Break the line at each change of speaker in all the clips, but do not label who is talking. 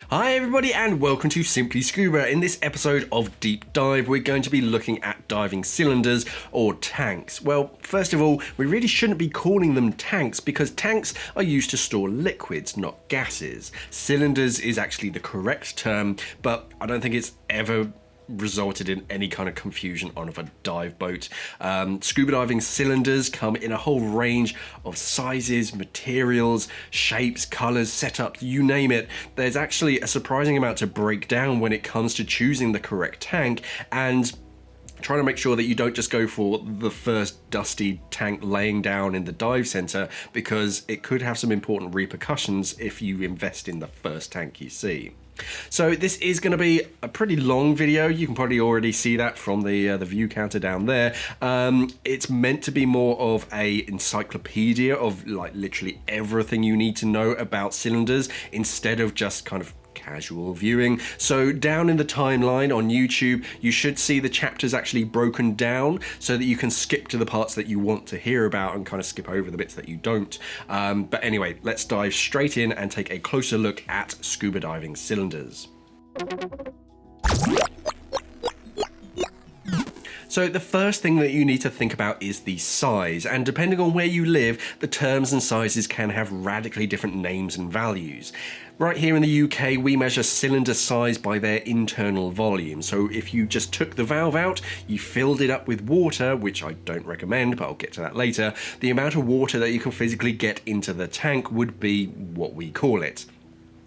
Hi everybody and welcome to Simply Scuba. In this episode of Deep Dive, we're going to be looking at diving cylinders or tanks. Well, first of all, we really shouldn't be calling them tanks because tanks are used to store liquids, not gases. Cylinders is actually the correct term, but I don't think it's ever resulted in any kind of confusion on a dive boat. Scuba diving cylinders come in a whole range of sizes, materials, shapes, colors, setups, you name it. There's actually a surprising amount to break down when it comes to choosing the correct tank and trying to make sure that you don't just go for the first dusty tank laying down in the dive center, because it could have some important repercussions if you invest in the first tank you see. So this is going to be a pretty long video. You can probably already see that from the view counter down there. It's meant to be more of a encyclopedia of like literally everything you need to know about cylinders instead of just kind of casual viewing. So down in the timeline on YouTube, you should see the chapters actually broken down so that you can skip to the parts that you want to hear about and kind of skip over the bits that you don't. But anyway, let's dive straight in and take a closer look at scuba diving cylinders. So the first thing that you need to think about is the size, and depending on where you live, the terms and sizes can have radically different names and values. Right here in the UK, we measure cylinder size by their internal volume. So if you just took the valve out, you filled it up with water, which I don't recommend, but I'll get to that later, the amount of water that you can physically get into the tank would be what we call it.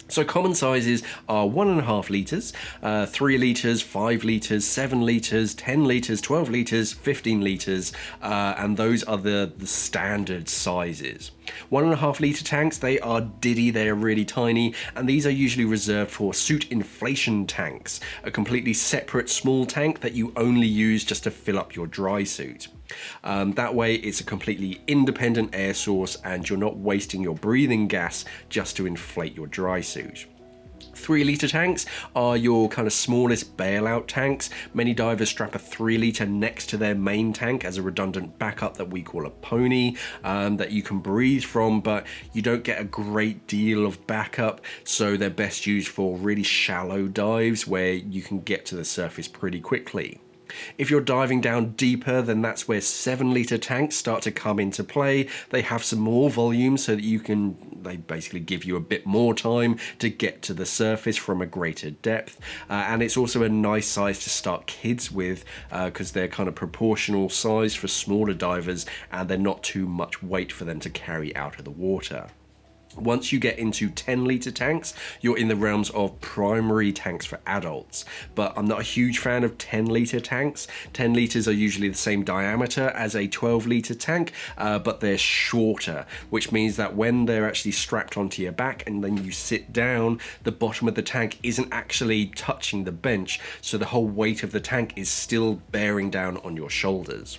So common sizes are 1.5 litres, 3 litres, 5 litres, 7 litres, 10 litres, 12 litres, 15 litres, and those are the standard sizes. 1.5 litre tanks, they are diddy, they are really tiny, and these are usually reserved for suit inflation tanks, a completely separate small tank that you only use just to fill up your dry suit. That way it's a completely independent air source and you're not wasting your breathing gas just to inflate your dry suit. 3 litre tanks are your kind of smallest bailout tanks. Many divers strap a 3 litre next to their main tank as a redundant backup that we call a pony, that you can breathe from, but you don't get a great deal of backup, so they're best used for really shallow dives where you can get to the surface pretty quickly. If you're diving down deeper, then that's where 7 litre tanks start to come into play. They have some more volume so that they basically give you a bit more time to get to the surface from a greater depth. And it's also a nice size to start kids with because they're kind of proportional size for smaller divers and they're not too much weight for them to carry out of the water. Once you get into 10 litre tanks, you're in the realms of primary tanks for adults, but I'm not a huge fan of 10 litre tanks. 10 litres are usually the same diameter as a 12 litre tank, but they're shorter, which means that when they're actually strapped onto your back and then you sit down, the bottom of the tank isn't actually touching the bench, so the whole weight of the tank is still bearing down on your shoulders.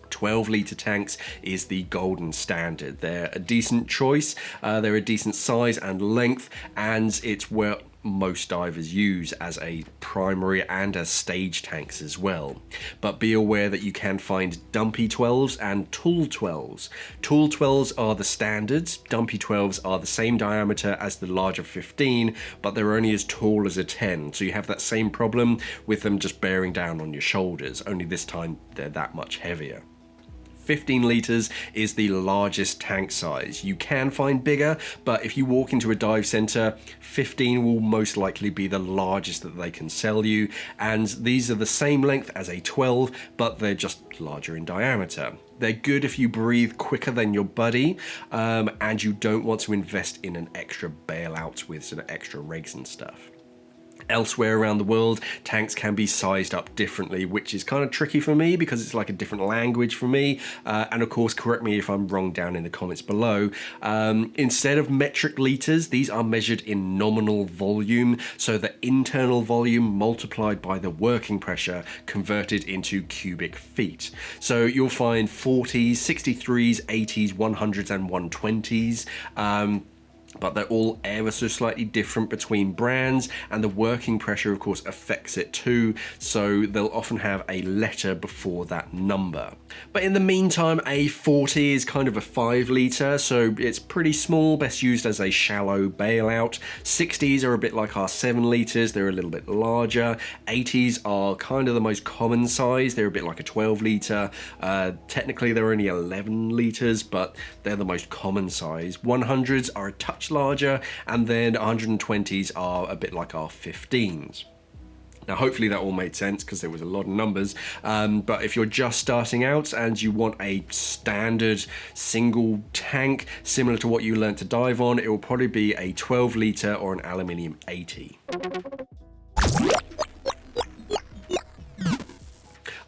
12 litre tanks is the golden standard. They're a decent choice, they're a decent size and length, and it's what most divers use as a primary and as stage tanks as well. But be aware that you can find dumpy 12s and tall 12s. Tall 12s are the standards, dumpy 12s are the same diameter as the larger 15, but they're only as tall as a 10, so you have that same problem with them just bearing down on your shoulders, only this time they're that much heavier. 15 litres is the largest tank size. You can find bigger, but if you walk into a dive centre, 15 will most likely be the largest that they can sell you, and these are the same length as a 12, but they're just larger in diameter. They're good if you breathe quicker than your buddy, and you don't want to invest in an extra bailout with sort of extra rigs and stuff. Elsewhere around the world, tanks can be sized up differently, which is kind of tricky for me because it's like a different language for me. And of course, correct me if I'm wrong down in the comments below. Instead of metric litres, these are measured in nominal volume. So the internal volume multiplied by the working pressure converted into cubic feet. So you'll find 40s, 63s, 80s, 100s and 120s. but they're all ever so slightly different between brands, and the working pressure of course affects it too, so they'll often have a letter before that number. But in the meantime, a 40 is kind of a 5 litre, so it's pretty small, best used as a shallow bailout. 60s are a bit like our 7 litres, they're a little bit larger. 80s are kind of the most common size, they're a bit like a 12 litre. Technically they're only 11 litres, but they're the most common size. 100s are a touch larger, and then 120s are a bit like our 15s. Now hopefully that all made sense because there was a lot of numbers, but if you're just starting out and you want a standard single tank similar to what you learned to dive on, it will probably be a 12 litre or an aluminium 80.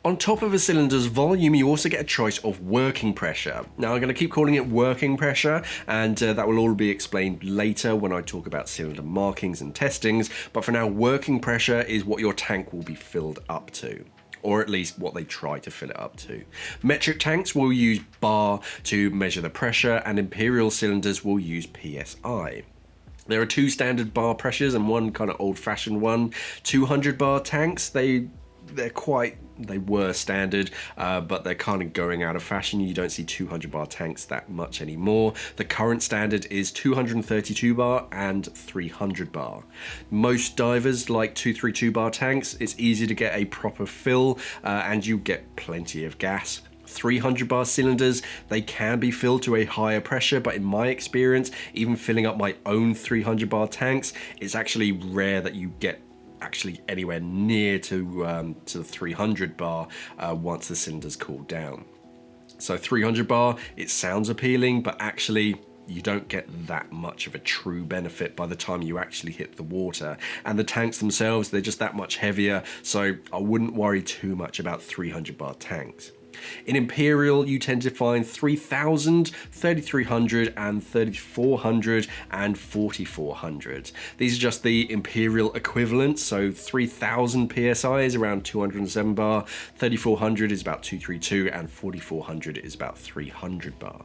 On top of a cylinder's volume, you also get a choice of working pressure. Now I'm going to keep calling it working pressure, and that will all be explained later when I talk about cylinder markings and testings, but for now working pressure is what your tank will be filled up to, or at least what they try to fill it up to. Metric tanks will use bar to measure the pressure, and imperial cylinders will use PSI. There are two standard bar pressures and one kind of old-fashioned one. 200 bar tanks, they were standard, but they're kind of going out of fashion. You don't see 200 bar tanks that much anymore. The current standard is 232 bar and 300 bar. Most divers like 232 bar tanks. It's easy to get a proper fill, and you get plenty of gas. 300 bar cylinders, they can be filled to a higher pressure, but in my experience, even filling up my own 300 bar tanks, it's actually rare that you get actually anywhere near to the 300 bar once the cylinders cool down. So 300 bar, it sounds appealing, but actually you don't get that much of a true benefit by the time you actually hit the water. And the tanks themselves, they're just that much heavier, so I wouldn't worry too much about 300 bar tanks. In Imperial, you tend to find 3000, 3300, and 3400 and 4400. These are just the Imperial equivalents, so 3000 PSI is around 207 bar, 3400 is about 232, and 4400 is about 300 bar.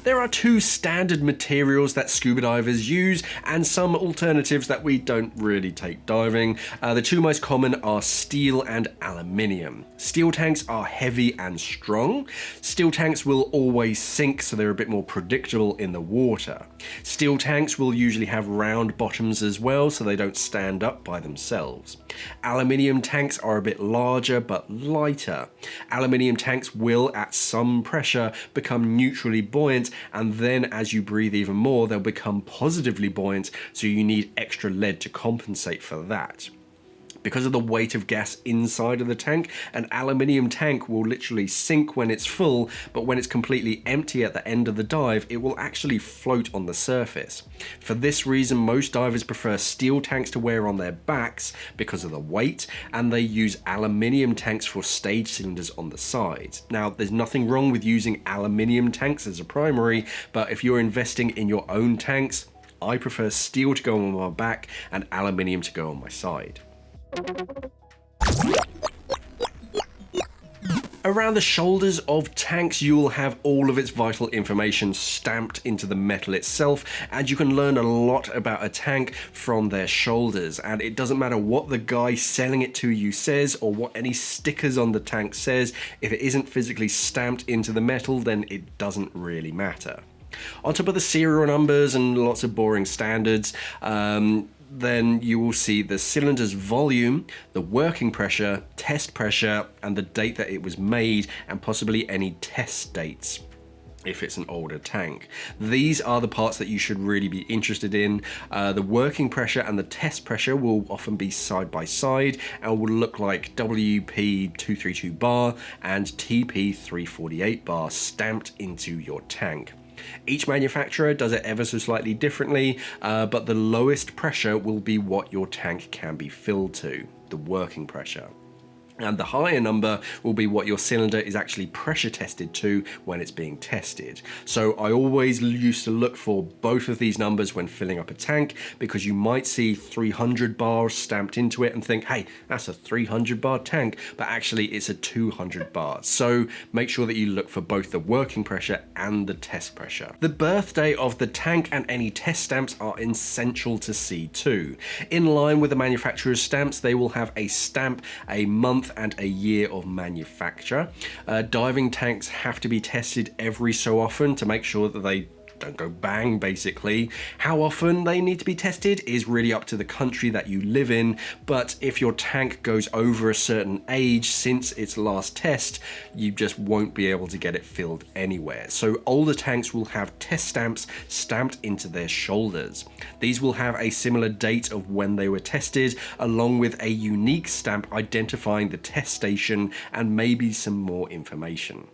There are two standard materials that scuba divers use and some alternatives that we don't really take diving. The two most common are steel and aluminium. Steel tanks are heavy and strong. Steel tanks will always sink, so they're a bit more predictable in the water. Steel tanks will usually have round bottoms as well, so they don't stand up by themselves. Aluminium tanks are a bit larger but lighter. Aluminium tanks will, at some pressure, become neutrally buoyant, and then as you breathe even more, they'll become positively buoyant, so you need extra lead to compensate for that. Because of the weight of gas inside of the tank, an aluminium tank will literally sink when it's full, but when it's completely empty at the end of the dive, it will actually float on the surface. For this reason, most divers prefer steel tanks to wear on their backs because of the weight, and they use aluminium tanks for stage cylinders on the sides. Now, there's nothing wrong with using aluminium tanks as a primary, but if you're investing in your own tanks, I prefer steel to go on my back and aluminium to go on my side. Around the shoulders of tanks, you'll have all of its vital information stamped into the metal itself, and you can learn a lot about a tank from their shoulders. And it doesn't matter what the guy selling it to you says or what any stickers on the tank says, if it isn't physically stamped into the metal, then it doesn't really matter. On top of the serial numbers and lots of boring standards, then you will see the cylinder's volume, the working pressure, test pressure, and the date that it was made, and possibly any test dates if it's an older tank. These are the parts that you should really be interested in. The working pressure and the test pressure will often be side by side and will look like WP 232 bar and TP 348 bar stamped into your tank. Each manufacturer does it ever so slightly differently, but the lowest pressure will be what your tank can be filled to, the working pressure. And the higher number will be what your cylinder is actually pressure tested to when it's being tested. So I always used to look for both of these numbers when filling up a tank, because you might see 300 bars stamped into it and think, hey, that's a 300 bar tank, but actually it's a 200 bar. So make sure that you look for both the working pressure and the test pressure. The birthday of the tank and any test stamps are essential to see too. In line with the manufacturer's stamps, they will have a stamp, a month, and a year of manufacture. Diving tanks have to be tested every so often to make sure that they don't go bang, basically. How often they need to be tested is really up to the country that you live in, but if your tank goes over a certain age since its last test, you just won't be able to get it filled anywhere. So older tanks will have test stamps stamped into their shoulders. These will have a similar date of when they were tested, along with a unique stamp identifying the test station and maybe some more information.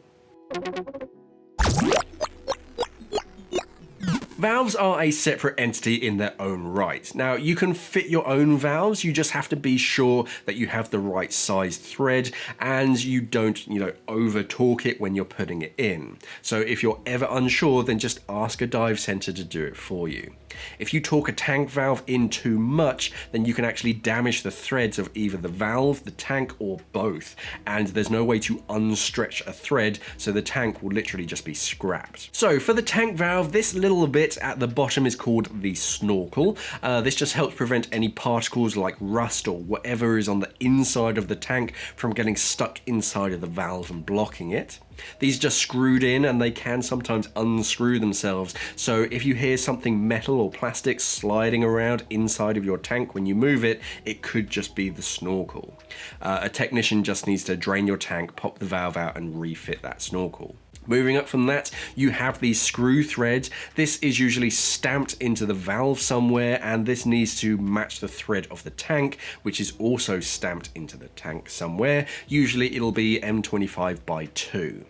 Valves are a separate entity in their own right. Now, you can fit your own valves, you just have to be sure that you have the right size thread and you don't, over torque it when you're putting it in. So if you're ever unsure, then just ask a dive center to do it for you. If you torque a tank valve in too much, then you can actually damage the threads of either the valve, the tank, or both. And there's no way to unstretch a thread, so the tank will literally just be scrapped. So for the tank valve, this little bit at the bottom is called the snorkel. This just helps prevent any particles like rust or whatever is on the inside of the tank from getting stuck inside of the valve and blocking it. These are just screwed in and they can sometimes unscrew themselves, so if you hear something metal or plastic sliding around inside of your tank when you move it, it could just be the snorkel. A technician just needs to drain your tank, pop the valve out and refit that snorkel. Moving up from that, you have these screw threads. This is usually stamped into the valve somewhere, and this needs to match the thread of the tank, which is also stamped into the tank somewhere. Usually it'll be M25 by 2.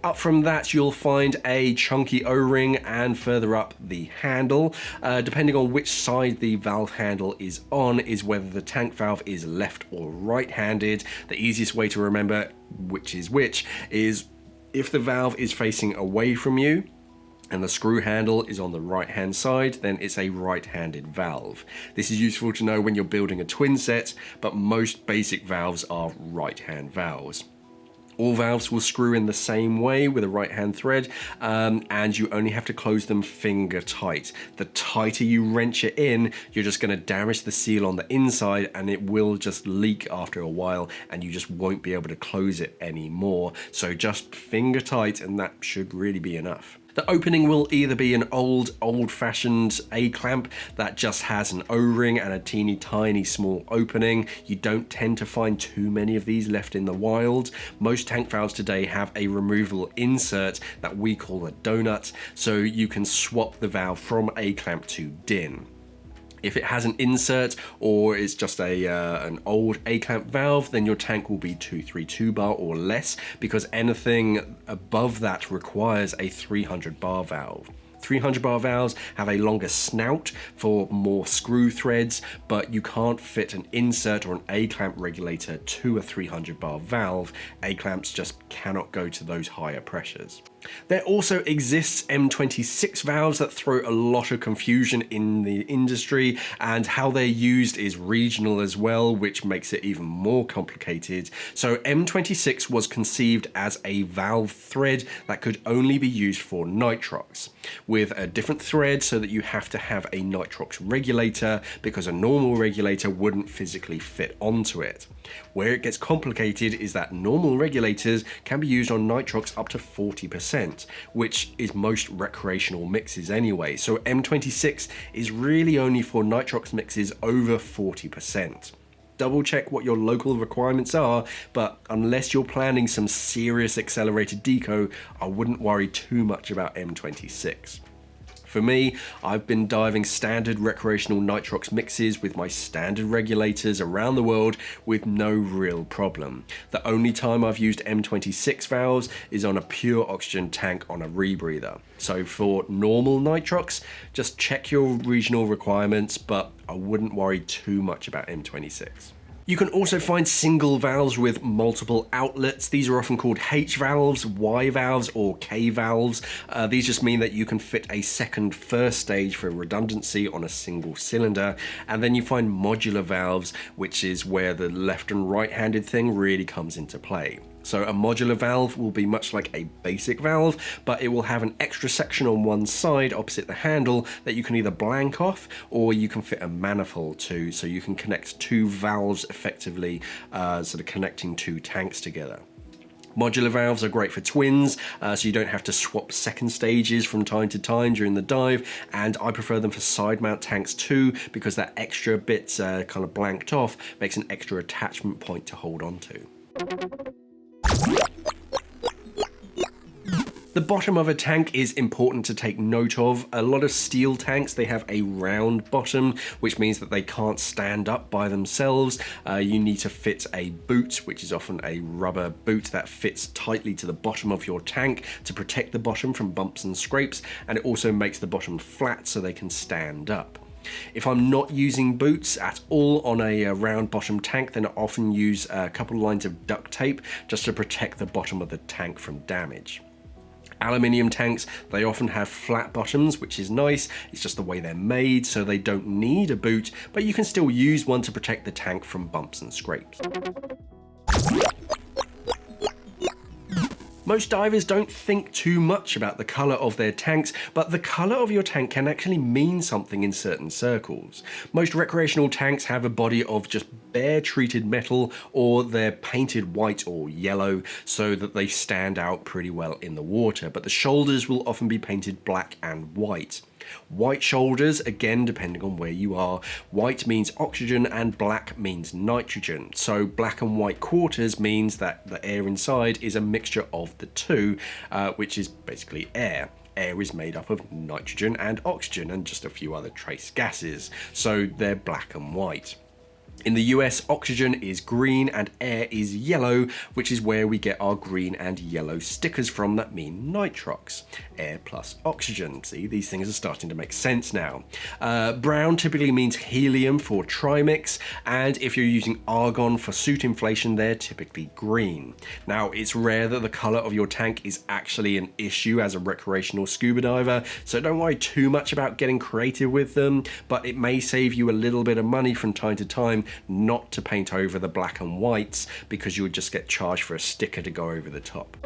Up from that, you'll find a chunky O-ring, and further up the handle. Depending on which side the valve handle is on is whether the tank valve is left or right-handed. The easiest way to remember which is if the valve is facing away from you and the screw handle is on the right hand side, then it's a right-handed valve. This is useful to know when you're building a twin set, but most basic valves are right-hand valves. All valves will screw in the same way with a right-hand thread, and you only have to close them finger tight. The tighter you wrench it in, you're just going to damage the seal on the inside, and it will just leak after a while, and you just won't be able to close it anymore. So just finger tight, and that should really be enough. The opening will either be an old-fashioned A-clamp that just has an O-ring and a teeny tiny small opening. You don't tend to find too many of these left in the wild. Most tank valves today have a removable insert that we call a donut, so you can swap the valve from A-clamp to DIN. If it has an insert or is just an old A-clamp valve, then your tank will be 232 bar or less, because anything above that requires a 300 bar valve. 300 bar valves have a longer snout for more screw threads, but you can't fit an insert or an A-clamp regulator to a 300 bar valve. A-clamps just cannot go to those higher pressures. There also exists M26 valves that throw a lot of confusion in the industry, and how they're used is regional as well, which makes it even more complicated. So M26 was conceived as a valve thread that could only be used for nitrox, with a different thread so that you have to have a nitrox regulator, because a normal regulator wouldn't physically fit onto it. Where it gets complicated is that normal regulators can be used on nitrox up to 40%, which is most recreational mixes anyway. So M26 is really only for nitrox mixes over 40%. Double check what your local requirements are, but unless you're planning some serious accelerated deco, I wouldn't worry too much about M26. For me, I've been diving standard recreational nitrox mixes with my standard regulators around the world with no real problem. The only time I've used M26 valves is on a pure oxygen tank on a rebreather. So for normal nitrox, just check your regional requirements, but I wouldn't worry too much about M26. You can also find single valves with multiple outlets. These are often called H valves, Y valves, or K valves. These just mean that you can fit a second first stage for redundancy on a single cylinder. And then you find modular valves, which is where the left and right-handed thing really comes into play. So a modular valve will be much like a basic valve, but it will have an extra section on one side opposite the handle that you can either blank off or you can fit a manifold to, so you can connect two valves effectively, sort of connecting two tanks together. Modular valves are great for twins, so you don't have to swap second stages from time to time during the dive, and I prefer them for side mount tanks too, because that extra bit kind of blanked off makes an extra attachment point to hold on to. The bottom of a tank is important to take note of. A lot of steel tanks, they have a round bottom, which means that they can't stand up by themselves. You need to fit a boot, which is often a rubber boot that fits tightly to the bottom of your tank to protect the bottom from bumps and scrapes, and it also makes the bottom flat so they can stand up. If I'm not using boots at all on a round bottom tank, then I often use a couple of lines of duct tape just to protect the bottom of the tank from damage. Aluminium tanks, they often have flat bottoms, which is nice. It's just the way they're made, so they don't need a boot, but you can still use one to protect the tank from bumps and scrapes. Most divers don't think too much about the colour of their tanks, but the colour of your tank can actually mean something in certain circles. Most recreational tanks have a body of just bare treated metal, or they're painted white or yellow so that they stand out pretty well in the water, but the shoulders will often be painted black and white. White shoulders, again depending on where you are, white means oxygen and black means nitrogen. So black and white quarters means that the air inside is a mixture of the two, which is basically air. Air is made up of nitrogen and oxygen and just a few other trace gases, so they're black and white. In the US, oxygen is green and air is yellow, which is where we get our green and yellow stickers from that mean nitrox. Air plus oxygen. See, these things are starting to make sense now. Brown typically means helium for trimix, and if you're using argon for soot inflation, they're typically green. Now, it's rare that the color of your tank is actually an issue as a recreational scuba diver, so don't worry too much about getting creative with them, but it may save you a little bit of money from time to time not to paint over the black and whites, because you'll just get charged for a sticker to go over the top.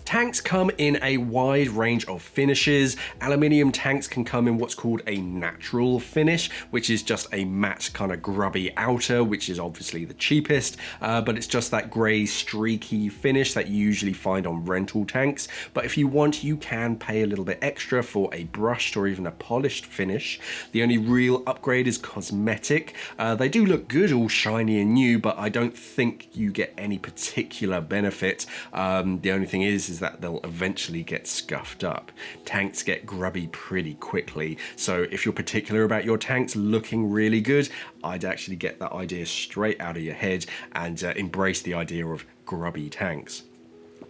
Tanks come in a wide range of finishes. Aluminium tanks can come in what's called a natural finish, which is just a matte kind of grubby outer, which is obviously the cheapest, but it's just that grey streaky finish that you usually find on rental tanks. But if you want, you can pay a little bit extra for a brushed or even a polished finish. The only real upgrade is cosmetic. They do look good, all shiny and new, but I don't think you get any particular benefit. The only thing is that they'll eventually get scuffed up. Tanks get grubby pretty quickly, so if you're particular about your tanks looking really good, I'd actually get that idea straight out of your head and embrace the idea of grubby tanks.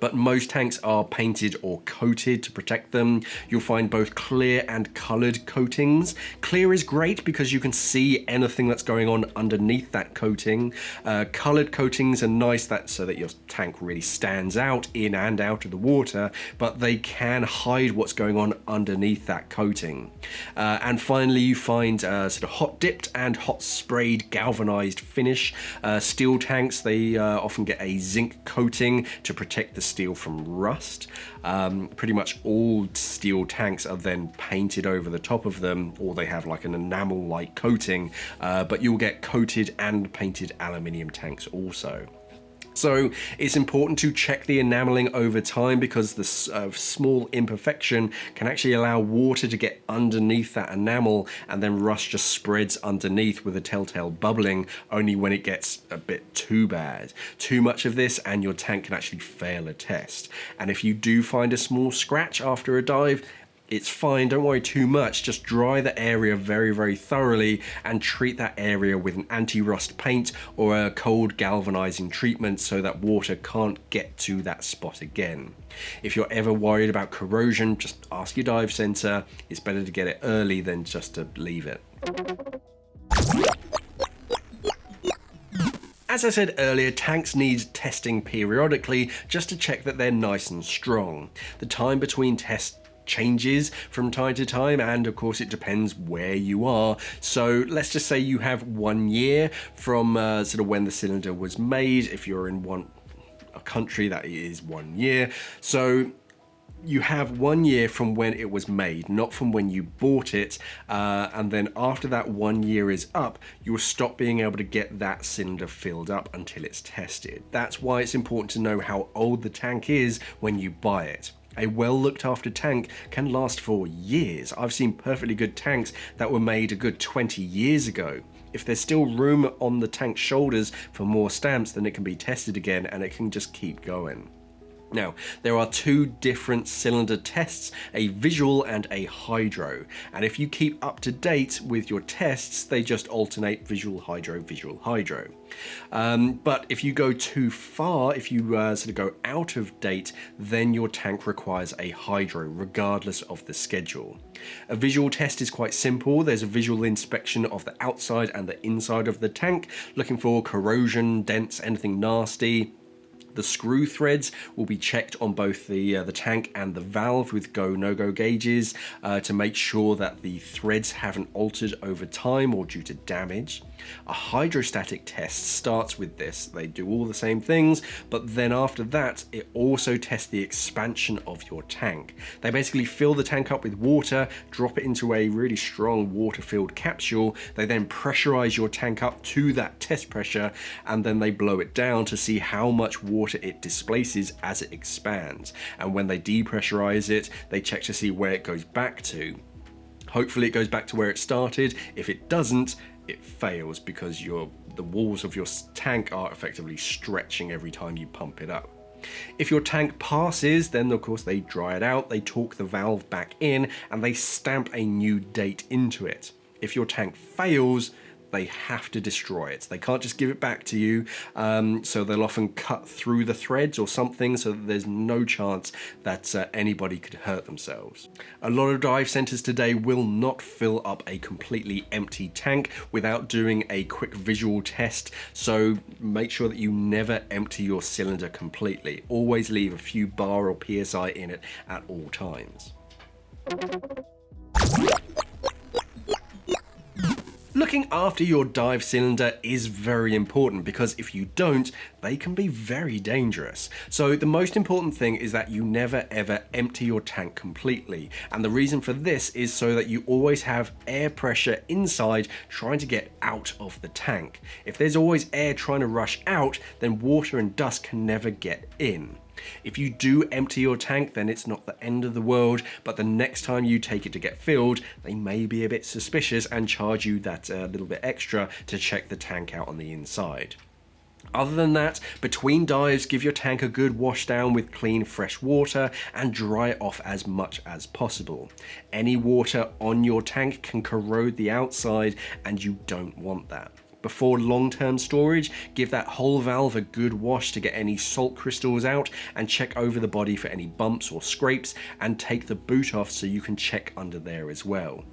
But most tanks are painted or coated to protect them. You'll find both clear and coloured coatings. Clear is great because you can see anything that's going on underneath that coating. Coloured coatings are nice so that your tank really stands out in and out of the water, but they can hide what's going on underneath that coating. And finally, you find sort of hot dipped and hot sprayed galvanized finish. Steel tanks, they often get a zinc coating to protect the steel from rust. Pretty much all steel tanks are then painted over the top of them, or they have like an enamel-like coating, but you'll get coated and painted aluminium tanks also. So it's important to check the enameling over time, because the small imperfection can actually allow water to get underneath that enamel, and then rust just spreads underneath with a telltale bubbling only when it gets a bit too bad. Too much of this and your tank can actually fail a test. And if you do find a small scratch after a dive, it's fine, don't worry too much, just dry the area very thoroughly and treat that area with an anti-rust paint or a cold galvanizing treatment so that water can't get to that spot again. If you're ever worried about corrosion, just ask your dive center. It's better to get it early than just to leave it. As I said earlier, tanks need testing periodically just to check that they're nice and strong. The time between tests changes from time to time, and of course it depends where you are. So let's just say you have 1 year from sort of when the cylinder was made. If you're in a country, that is 1 year. So you have 1 year from when it was made, not from when you bought it, and then after that 1 year is up, you'll stop being able to get that cylinder filled up until it's tested. That's why it's important to know how old the tank is when you buy it. A well looked after tank can last for years. I've seen perfectly good tanks that were made a good 20 years ago. If there's still room on the tank's shoulders for more stamps, then it can be tested again and it can just keep going. Now, there are two different cylinder tests, a visual and a hydro. And if you keep up to date with your tests, they just alternate visual, hydro, visual, hydro. But if you go too far, if you sort of go out of date, then your tank requires a hydro, regardless of the schedule. A visual test is quite simple. There's a visual inspection of the outside and the inside of the tank, looking for corrosion, dents, anything nasty. The screw threads will be checked on both the tank and the valve with go, no-go gauges to make sure that the threads haven't altered over time or due to damage. A hydrostatic test starts with this. They do all the same things, but then after that, it also tests the expansion of your tank. They basically fill the tank up with water, drop it into a really strong water-filled capsule. They then pressurize your tank up to that test pressure, and then they blow it down to see how much water it displaces as it expands. And when they depressurize it, they check to see where it goes back to. Hopefully it goes back to where it started. If it doesn't, it fails because the walls of your tank are effectively stretching every time you pump it up. If your tank passes, then of course they dry it out, they torque the valve back in, and they stamp a new date into it. If your tank fails, they have to destroy it. They can't just give it back to you, so they'll often cut through the threads or something so that there's no chance that anybody could hurt themselves. A lot of dive centers today will not fill up a completely empty tank without doing a quick visual test, so make sure that you never empty your cylinder completely. Always leave a few bar or PSI in it at all times. Looking after your dive cylinder is very important because if you don't, they can be very dangerous. So the most important thing is that you never ever empty your tank completely. And the reason for this is so that you always have air pressure inside trying to get out of the tank. If there's always air trying to rush out, then water and dust can never get in. If you do empty your tank, then it's not the end of the world, but the next time you take it to get filled, they may be a bit suspicious and charge you that little bit extra to check the tank out on the inside. Other than that, between dives, give your tank a good wash down with clean fresh water and dry it off as much as possible. Any water on your tank can corrode the outside and you don't want that. Before long-term storage, give that whole valve a good wash to get any salt crystals out and check over the body for any bumps or scrapes, and take the boot off so you can check under there as well.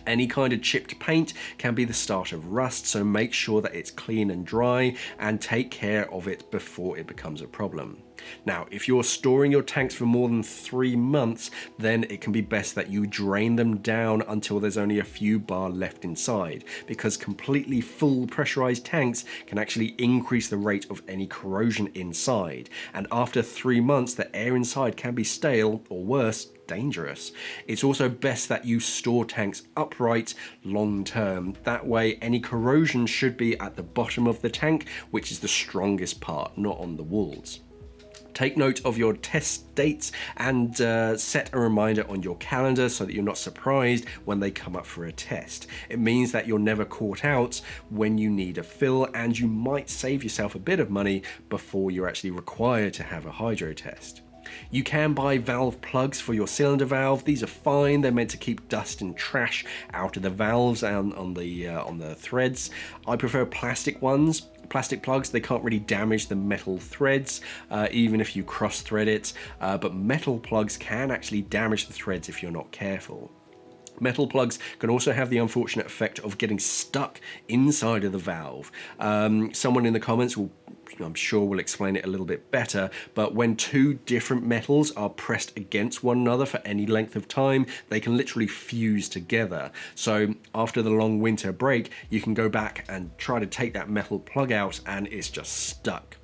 Any kind of chipped paint can be the start of rust, so make sure that it's clean and dry and take care of it before it becomes a problem. Now, if you're storing your tanks for more than 3 months, then it can be best that you drain them down until there's only a few bar left inside, because completely full pressurized tanks can actually increase the rate of any corrosion inside, and after 3 months the air inside can be stale or worse, dangerous. It's also best that you store tanks upright long term. That way any corrosion should be at the bottom of the tank, which is the strongest part, not on the walls. Take note of your test dates and set a reminder on your calendar so that you're not surprised when they come up for a test. It means that you're never caught out when you need a fill, and you might save yourself a bit of money before you're actually required to have a hydro test. You can buy valve plugs for your cylinder valve. These are fine. They're meant to keep dust and trash out of the valves and on the threads. I prefer plastic ones. Plastic plugs, they can't really damage the metal threads, even if you cross-thread it, but metal plugs can actually damage the threads if you're not careful. Metal plugs can also have the unfortunate effect of getting stuck inside of the valve. Someone in the comments I'm sure will explain it a little bit better, but when two different metals are pressed against one another for any length of time, they can literally fuse together. So after the long winter break, you can go back and try to take that metal plug out and it's just stuck.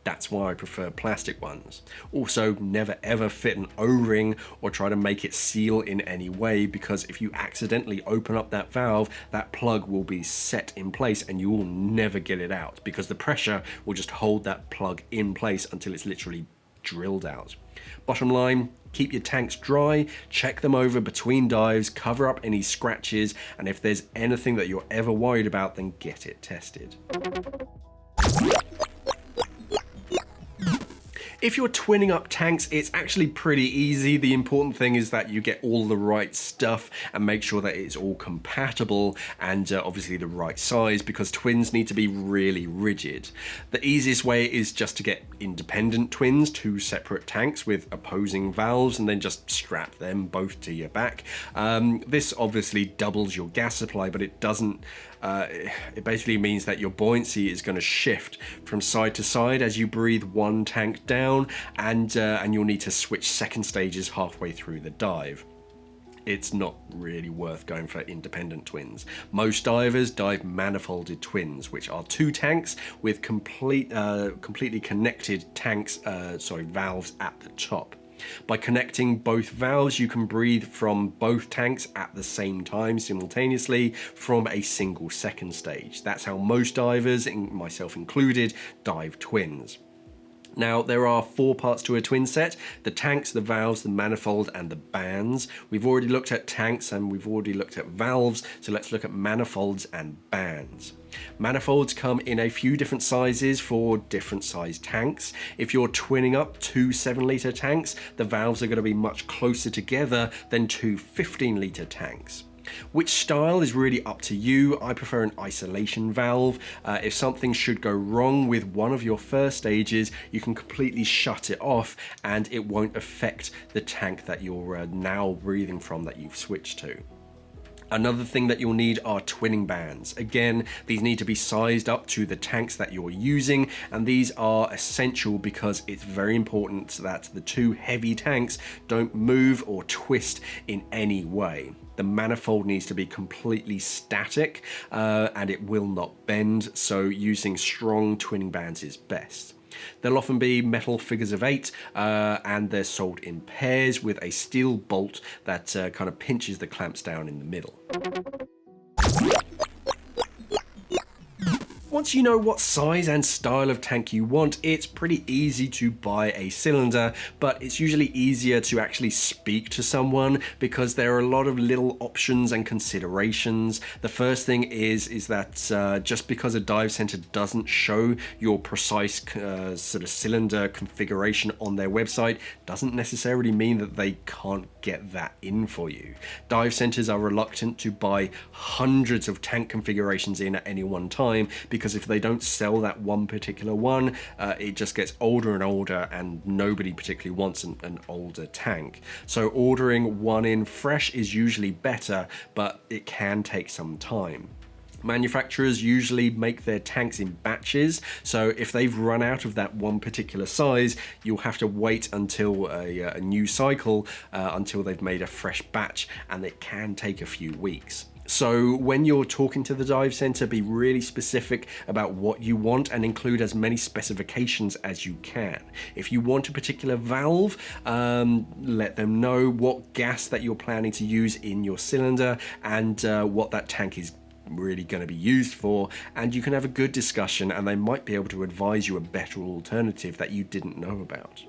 That's why I prefer plastic ones. Also, never ever fit an O-ring or try to make it seal in any way, because if you accidentally open up that valve, that plug will be set in place and you will never get it out, because the pressure will just hold that plug in place until it's literally drilled out. Bottom line, keep your tanks dry, check them over between dives, cover up any scratches, and if there's anything that you're ever worried about, then get it tested. If you're twinning up tanks, it's actually pretty easy. The important thing is that you get all the right stuff and make sure that it's all compatible and obviously the right size, because twins need to be really rigid. The easiest way is just to get independent twins, two separate tanks with opposing valves, and then just strap them both to your back. This obviously doubles your gas supply, but it doesn't. It basically means that your buoyancy is going to shift from side to side as you breathe one tank down, and you'll need to switch second stages halfway through the dive. It's not really worth going for independent twins. Most divers dive manifolded twins, which are two tanks with completely connected valves at the top. By connecting both valves, you can breathe from both tanks at the same time simultaneously from a single second stage. That's how most divers, myself included, dive twins. Now, there are 4 parts to a twin set: the tanks, the valves, the manifold, and the bands. We've already looked at tanks and we've already looked at valves, so let's look at manifolds and bands. Manifolds come in a few different sizes for different size tanks. If you're twinning up 2 7-litre tanks, the valves are going to be much closer together than 2 15-litre tanks. Which style is really up to you. I prefer an isolation valve. If something should go wrong with one of your first stages, you can completely shut it off and it won't affect the tank that you're now breathing from that you've switched to. Another thing that you'll need are twinning bands. Again, these need to be sized up to the tanks that you're using, and these are essential because it's very important that the 2 heavy tanks don't move or twist in any way. The manifold needs to be completely static and it will not bend, so using strong twinning bands is best. They'll often be metal figures of 8 and they're sold in pairs with a steel bolt that kind of pinches the clamps down in the middle. Once you know what size and style of tank you want, it's pretty easy to buy a cylinder, but it's usually easier to actually speak to someone because there are a lot of little options and considerations. The first thing is that just because a dive center doesn't show your precise sort of cylinder configuration on their website doesn't necessarily mean that they can't get that in for you. Dive centers are reluctant to buy hundreds of tank configurations in at any one time, because if they don't sell that one particular one, it just gets older and older and nobody particularly wants an older tank. So ordering one in fresh is usually better, but it can take some time. Manufacturers usually make their tanks in batches, so if they've run out of that one particular size, you'll have to wait until a new cycle until they've made a fresh batch, and it can take a few weeks. So when you're talking to the dive center, be really specific about what you want and include as many specifications as you can. If you want a particular valve, let them know what gas that you're planning to use in your cylinder and what that tank is really going to be used for, and you can have a good discussion and they might be able to advise you a better alternative that you didn't know about.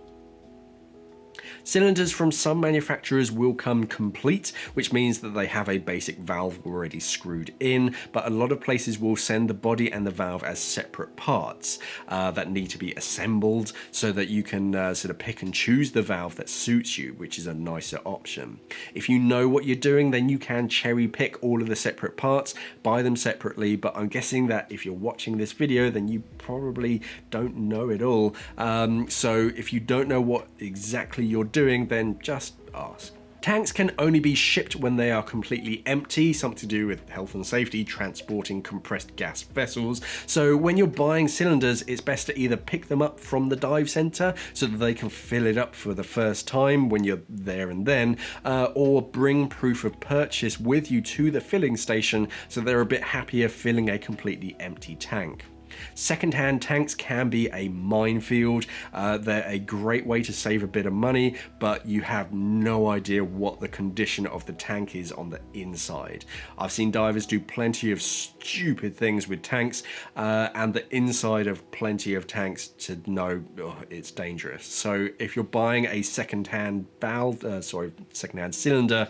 Cylinders from some manufacturers will come complete, which means that they have a basic valve already screwed in, but a lot of places will send the body and the valve as separate parts that need to be assembled so that you can sort of pick and choose the valve that suits you, which is a nicer option. If you know what you're doing, then you can cherry pick all of the separate parts, buy them separately, but I'm guessing that if you're watching this video, then you probably don't know it all. So if you don't know what exactly you're doing, then just ask. Tanks can only be shipped when they are completely empty, something to do with health and safety, transporting compressed gas vessels. So when you're buying cylinders, it's best to either pick them up from the dive center so that they can fill it up for the first time when you're there and then, or bring proof of purchase with you to the filling station so they're a bit happier filling a completely empty tank. Second-hand tanks can be a minefield. They're a great way to save a bit of money, but you have no idea what the condition of the tank is on the inside. I've seen divers do plenty of stupid things with tanks, and the inside of plenty of tanks to know it's dangerous. So if you're buying a second-hand cylinder,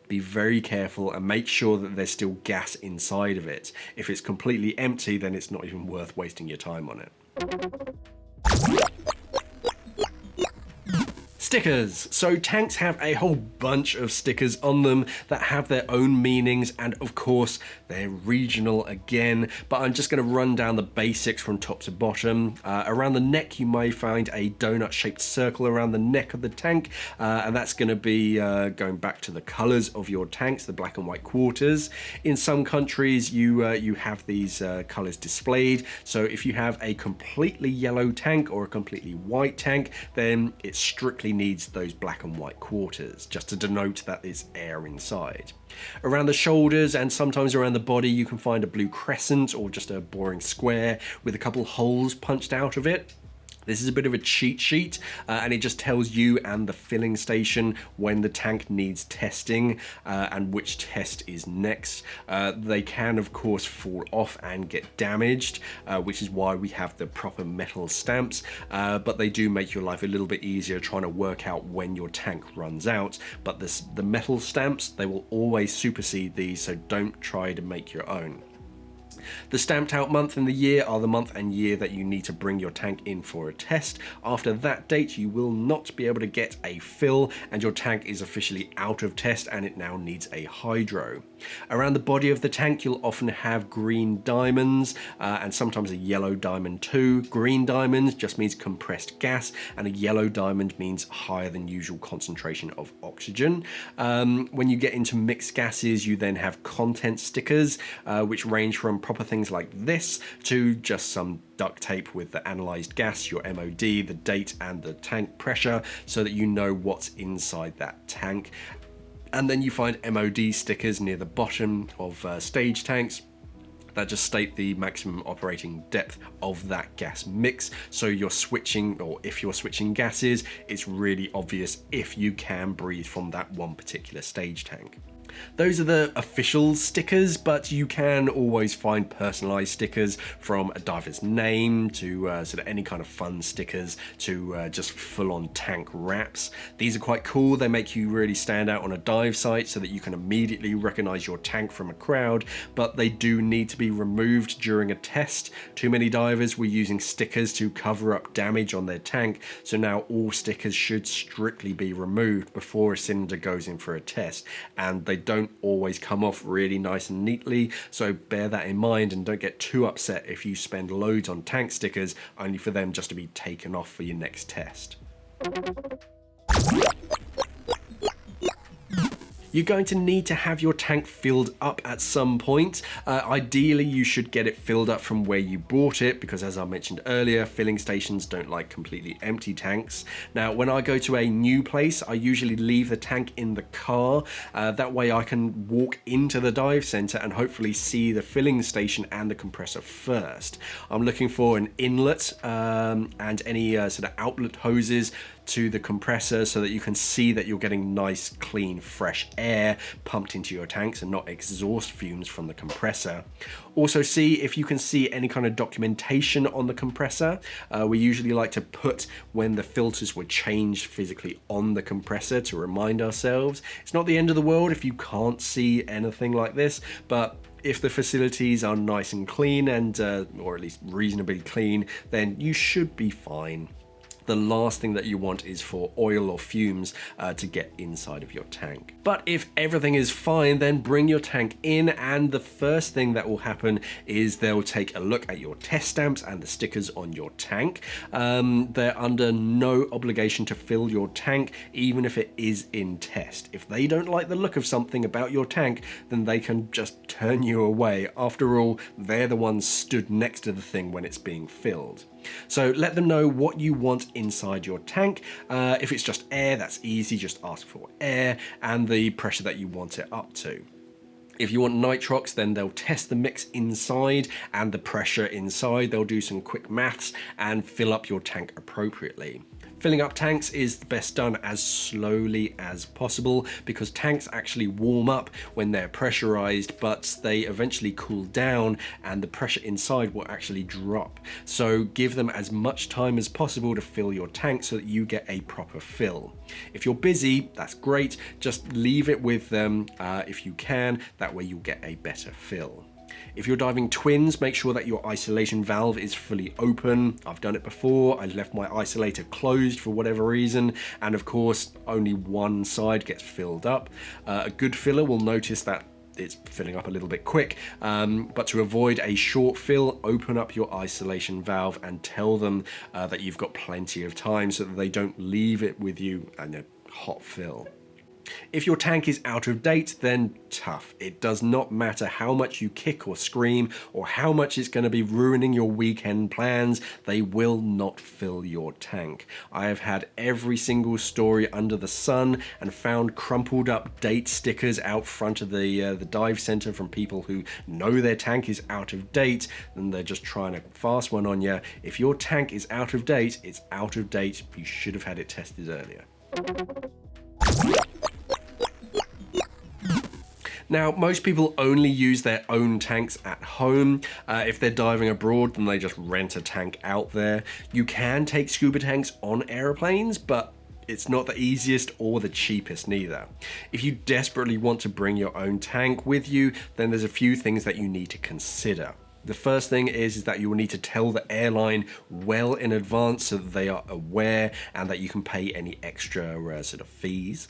be very careful and make sure that there's still gas inside of it. If it's completely empty, then it's not even worth wasting your time on it. Stickers. So tanks have a whole bunch of stickers on them that have their own meanings, and of course they're regional again, but I'm just going to run down the basics from top to bottom. Around the neck you may find a donut shaped circle around the neck of the tank, and that's going to be going back to the colors of your tanks, the black and white quarters. In some countries you have these colors displayed, so if you have a completely yellow tank or a completely white tank, then it strictly needs those black and white quarters just to denote that there's air inside. Around the shoulders and sometimes around the body you can find a blue crescent or just a boring square with a couple holes punched out of it. This is a bit of a cheat sheet, and it just tells you and the filling station when the tank needs testing and which test is next. They can of course fall off and get damaged, which is why we have the proper metal stamps, but they do make your life a little bit easier trying to work out when your tank runs out. But the metal stamps, they will always supersede these, so don't try to make your own. The stamped out month and the year are the month and year that you need to bring your tank in for a test. After that date, you will not be able to get a fill and your tank is officially out of test and it now needs a hydro. Around the body of the tank, you'll often have green diamonds and sometimes a yellow diamond too. Green diamonds just means compressed gas and a yellow diamond means higher than usual concentration of oxygen. When you get into mixed gases, you then have content stickers, which range from proper things like this to just some duct tape with the analyzed gas, your MOD, the date and the tank pressure so that you know what's inside that tank. And then you find MOD stickers near the bottom of stage tanks that just state the maximum operating depth of that gas mix. So you're switching, or if you're switching gases, it's really obvious if you can breathe from that one particular stage tank. Those are the official stickers, but you can always find personalized stickers from a diver's name to sort of any kind of fun stickers to just full-on tank wraps. These are quite cool. They make you really stand out on a dive site so that you can immediately recognize your tank from a crowd, but they do need to be removed during a test. Too many divers were using stickers to cover up damage on their tank, so now all stickers should strictly be removed before a cylinder goes in for a test, and they don't always come off really nice and neatly, so bear that in mind and don't get too upset if you spend loads on tank stickers only for them just to be taken off for your next test. You're going to need to have your tank filled up at some point. Ideally, you should get it filled up from where you bought it because, as I mentioned earlier, filling stations don't like completely empty tanks. Now, when I go to a new place, I usually leave the tank in the car. That way I can walk into the dive center and hopefully see the filling station and the compressor first. I'm looking for an inlet and any sort of outlet hoses to the compressor so that you can see that you're getting nice, clean, fresh air pumped into your tanks and not exhaust fumes from the compressor. Also see if you can see any kind of documentation on the compressor. We usually like to put when the filters were changed physically on the compressor to remind ourselves. It's not the end of the world if you can't see anything like this, but if the facilities are nice and clean and or at least reasonably clean, then you should be fine. The last thing that you want is for oil or fumes to get inside of your tank. But if everything is fine, then bring your tank in, and the first thing that will happen is they'll take a look at your test stamps and the stickers on your tank. They're under no obligation to fill your tank, even if it is in test. If they don't like the look of something about your tank, then they can just turn you away. After all, they're the ones stood next to the thing when it's being filled. So let them know what you want inside your tank. If it's just air, that's easy, just ask for air and the pressure that you want it up to. If you want nitrox, then they'll test the mix inside and the pressure inside. They'll do some quick maths and fill up your tank appropriately. Filling up tanks is best done as slowly as possible because tanks actually warm up when they're pressurized, but they eventually cool down and the pressure inside will actually drop. So give them as much time as possible to fill your tank so that you get a proper fill. If you're busy, that's great. Just leave it with them if you can. That way you'll get a better fill. If you're diving twins, make sure that your isolation valve is fully open. I've done it before. I left my isolator closed for whatever reason, and of course only one side gets filled up. A good filler will notice that it's filling up a little bit quick, but to avoid a short fill, open up your isolation valve and tell them that you've got plenty of time so that they don't leave it with you and a hot fill. If your tank is out of date, then tough. It does not matter how much you kick or scream or how much it's going to be ruining your weekend plans, they will not fill your tank. I have had every single story under the sun and found crumpled up date stickers out front of the dive center from people who know their tank is out of date and they're just trying to fast one on you. If your tank is out of date, it's out of date. You should have had it tested earlier. Now, most people only use their own tanks at home. If they're diving abroad, then they just rent a tank out there. You can take scuba tanks on airplanes, but it's not the easiest or the cheapest neither. If you desperately want to bring your own tank with you, then there's a few things that you need to consider. The first thing is that you will need to tell the airline well in advance so that they are aware and that you can pay any extra sort of fees.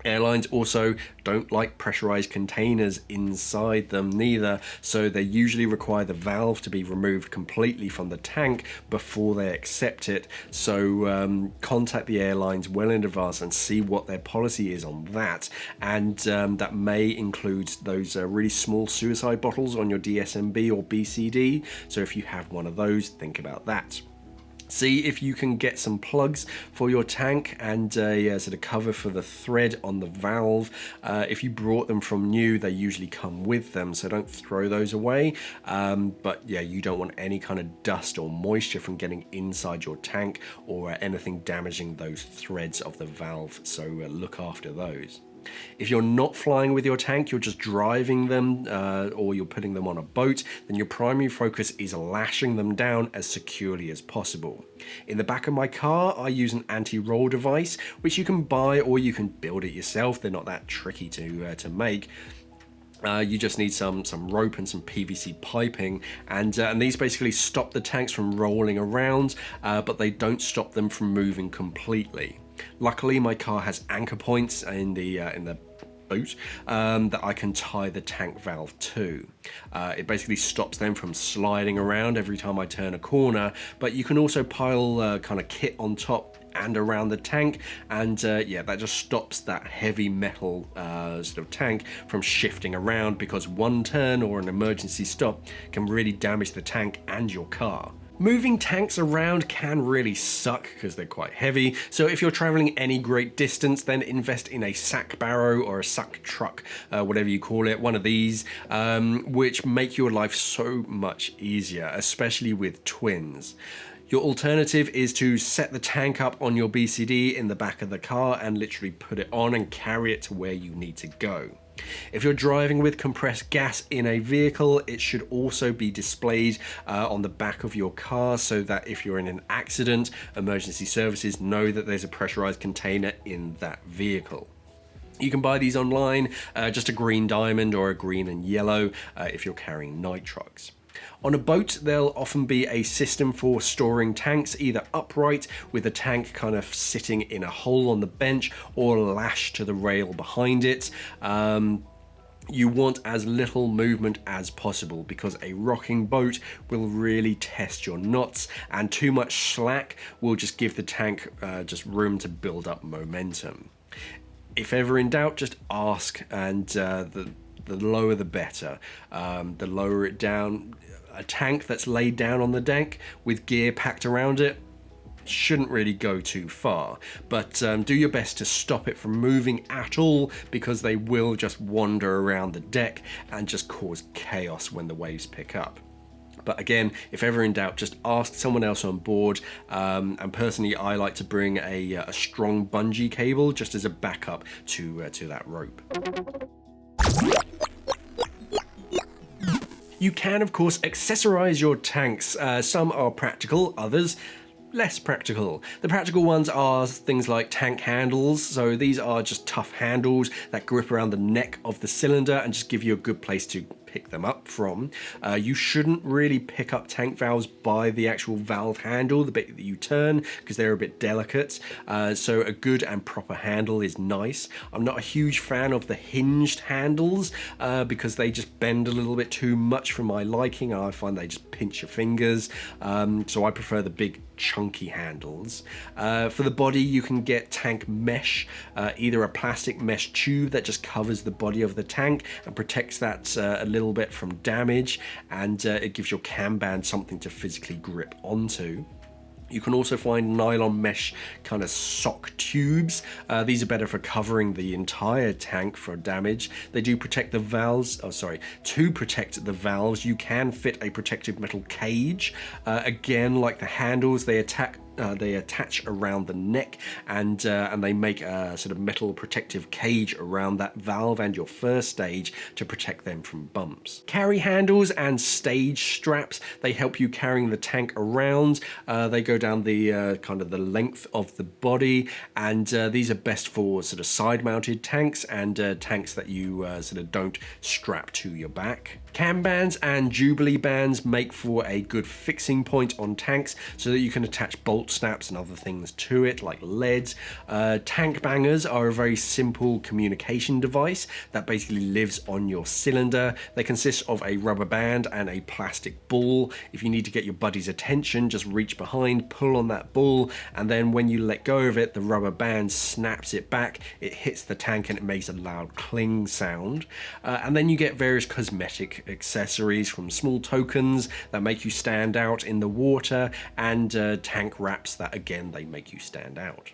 Airlines also don't like pressurized containers inside them neither, so they usually require the valve to be removed completely from the tank before they accept it. So contact the airlines well in advance and see what their policy is on that. And that may include those really small suicide bottles on your DSMB or BCD. So if you have one of those, think about that. See if you can get some plugs for your tank and a sort of cover for the thread on the valve. If you brought them from new, they usually come with them, so don't throw those away. But yeah, you don't want any kind of dust or moisture from getting inside your tank or anything damaging those threads of the valve, so look after those. If you're not flying with your tank, you're just driving them or you're putting them on a boat, then your primary focus is lashing them down as securely as possible. In the back of my car, I use an anti-roll device, which you can buy or you can build it yourself. They're not that tricky to make. You just need some rope and some PVC piping, and these basically stop the tanks from rolling around, but they don't stop them from moving completely. Luckily, my car has anchor points in the boot that I can tie the tank valve to. It basically stops them from sliding around every time I turn a corner, but you can also pile kind of kit on top and around the tank, and yeah, that just stops that heavy metal sort of tank from shifting around, because one turn or an emergency stop can really damage the tank and your car. Moving tanks around can really suck because they're quite heavy, so if you're traveling any great distance, then invest in a sack barrow or a sack truck, whatever you call it, one of these, which make your life so much easier, especially with twins. Your alternative is to set the tank up on your BCD in the back of the car and literally put it on and carry it to where you need to go. If you're driving with compressed gas in a vehicle, it should also be displayed on the back of your car so that if you're in an accident, emergency services know that there's a pressurized container in that vehicle. You can buy these online, just a green diamond or a green and yellow if you're carrying night trucks. On a boat, there'll often be a system for storing tanks, either upright with a tank kind of sitting in a hole on the bench or lashed to the rail behind it. You want as little movement as possible because a rocking boat will really test your knots, and too much slack will just give the tank just room to build up momentum. If ever in doubt, just ask, and the lower the better. The lower it down. A tank that's laid down on the deck with gear packed around it shouldn't really go too far, but do your best to stop it from moving at all, because they will just wander around the deck and just cause chaos when the waves pick up. But again, if ever in doubt, just ask someone else on board. And personally, I like to bring a strong bungee cable just as a backup to that rope. You can, of course, accessorize your tanks. Some are practical, others less practical. The practical ones are things like tank handles. So these are just tough handles that grip around the neck of the cylinder and just give you a good place to pick them up from. You shouldn't really pick up tank valves by the actual valve handle, the bit that you turn, because they're a bit delicate. So a good and proper handle is nice. I'm not a huge fan of the hinged handles because they just bend a little bit too much for my liking. I find they just pinch your fingers. So I prefer the big chunky handles. For the body, you can get tank mesh, either a plastic mesh tube that just covers the body of the tank and protects that a little bit from damage, and it gives your cam band something to physically grip onto. You can also find nylon mesh kind of sock tubes. These are better for covering the entire tank for damage. They do protect the valves. To protect the valves, you can fit a protective metal cage. Again, like the handles, they attach around the neck, and they make a sort of metal protective cage around that valve and your first stage to protect them from bumps. Carry handles and stage straps, they help you carrying the tank around. They go down the kind of the length of the body, and these are best for sort of side mounted tanks and tanks that you sort of don't strap to your back. Cam bands and Jubilee bands make for a good fixing point on tanks so that you can attach bolt snaps and other things to it, like leads. Tank bangers are a very simple communication device that basically lives on your cylinder. They consist of a rubber band and a plastic ball. If you need to get your buddy's attention, just reach behind, pull on that ball, and then when you let go of it, the rubber band snaps it back, it hits the tank, and it makes a loud cling sound. And then you get various cosmetic accessories, from small tokens that make you stand out in the water, and tank wraps that again, they make you stand out.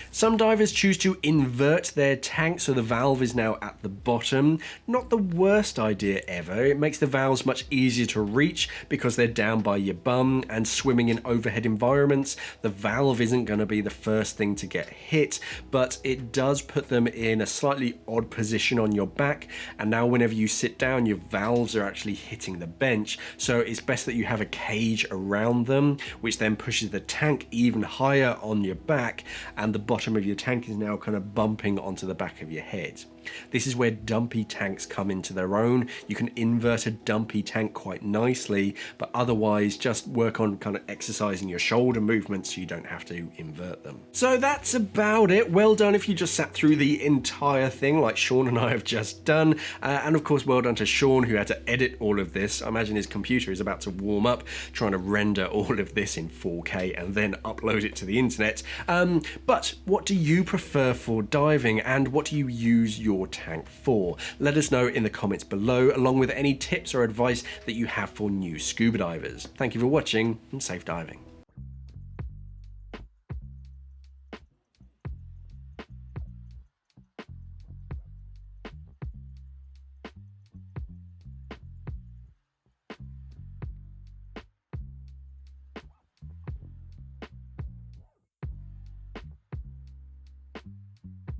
Some divers choose to invert their tank so the valve is now at the bottom. Not the worst idea ever. It makes the valves much easier to reach because they're down by your bum, and swimming in overhead environments, the valve isn't going to be the first thing to get hit, but it does put them in a slightly odd position on your back, and now whenever you sit down, your valves are actually hitting the bench, so it's best that you have a cage around them, which then pushes the tank even higher on your back, and the bottom of your tank is now kind of bumping onto the back of your head. This is where dumpy tanks come into their own. You can invert a dumpy tank quite nicely, but otherwise just work on kind of exercising your shoulder movements so you don't have to invert them. So that's about it. Well done if you just sat through the entire thing like Sean and I have just done. And of course, well done to Sean, who had to edit all of this. I imagine his computer is about to warm up trying to render all of this in 4K and then upload it to the internet. But what do you prefer for diving, and what do you use your tank for? Let us know in the comments below, along with any tips or advice that you have for new scuba divers. Thank you for watching, and safe diving.